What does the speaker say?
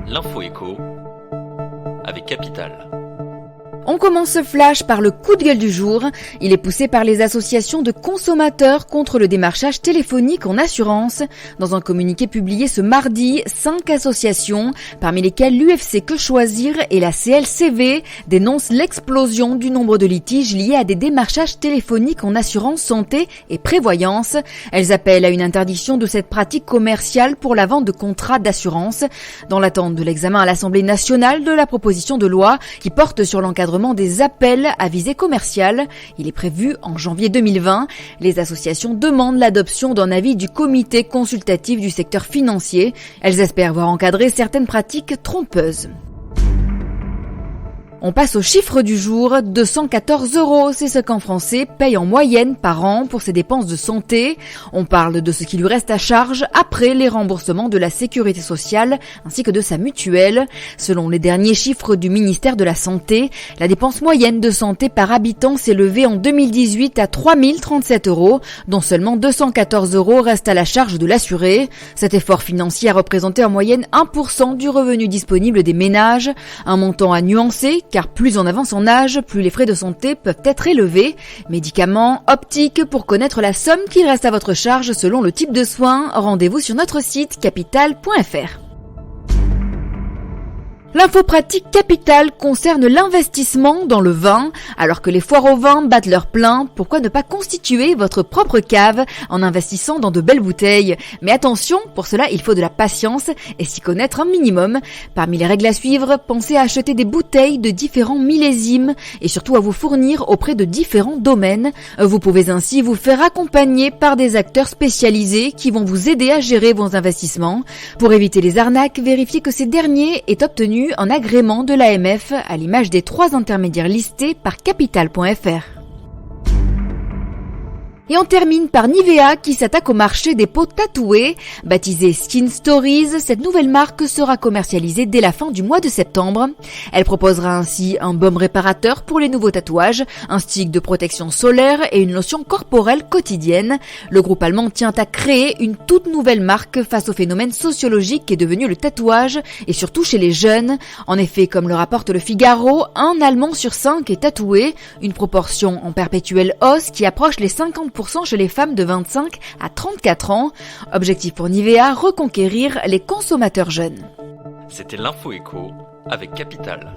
L'info écho avec Capital. On commence ce flash par le coup de gueule du jour. Il est poussé par les associations de consommateurs contre le démarchage téléphonique en assurance. Dans un communiqué publié ce mardi, 5 associations, parmi lesquelles l'UFC Que Choisir et la CLCV, dénoncent l'explosion du nombre de litiges liés à des démarchages téléphoniques en assurance santé et prévoyance. Elles appellent à une interdiction de cette pratique commerciale pour la vente de contrats d'assurance. Dans l'attente de l'examen à l'Assemblée nationale de la proposition de loi qui porte sur l'encadrement des appels à visée commerciale. Il est prévu en janvier 2020. Les associations demandent l'adoption d'un avis du comité consultatif du secteur financier. Elles espèrent voir encadrer certaines pratiques trompeuses. On passe au chiffre du jour, 214 €, c'est ce qu'un Français paye en moyenne par an pour ses dépenses de santé. On parle de ce qui lui reste à charge après les remboursements de la sécurité sociale ainsi que de sa mutuelle. Selon les derniers chiffres du ministère de la Santé, la dépense moyenne de santé par habitant s'est levée en 2018 à 3 037 €, dont seulement 214 € restent à la charge de l'assuré. Cet effort financier a représenté en moyenne 1% du revenu disponible des ménages, un montant à nuancer car plus on avance en âge, plus les frais de santé peuvent être élevés. Médicaments, optiques, pour connaître la somme qu'il reste à votre charge selon le type de soins, rendez-vous sur notre site capital.fr. L'info pratique Capital concerne l'investissement dans le vin. Alors que les foires au vin battent leur plein, pourquoi ne pas constituer votre propre cave en investissant dans de belles bouteilles? Mais attention, pour cela il faut de la patience et s'y connaître un minimum. Parmi les règles à suivre, pensez à acheter des bouteilles de différents millésimes et surtout à vous fournir auprès de différents domaines. Vous pouvez ainsi vous faire accompagner par des acteurs spécialisés qui vont vous aider à gérer vos investissements. Pour éviter les arnaques, vérifiez que ces derniers aient obtenu un agrément de l'AMF à l'image des 3 intermédiaires listés par capital.fr. Et on termine par Nivea qui s'attaque au marché des peaux tatouées. Baptisée Skin Stories, cette nouvelle marque sera commercialisée dès la fin du mois de septembre. Elle proposera ainsi un baume réparateur pour les nouveaux tatouages, un stick de protection solaire et une lotion corporelle quotidienne. Le groupe allemand tient à créer une toute nouvelle marque face au phénomène sociologique qu'est devenu le tatouage et surtout chez les jeunes. En effet, comme le rapporte le Figaro, un Allemand sur 5 est tatoué, une proportion en perpétuelle hausse qui approche les 50% chez les femmes de 25 à 34 ans. Objectif pour Nivea, reconquérir les consommateurs jeunes. C'était l'info écho avec Capital.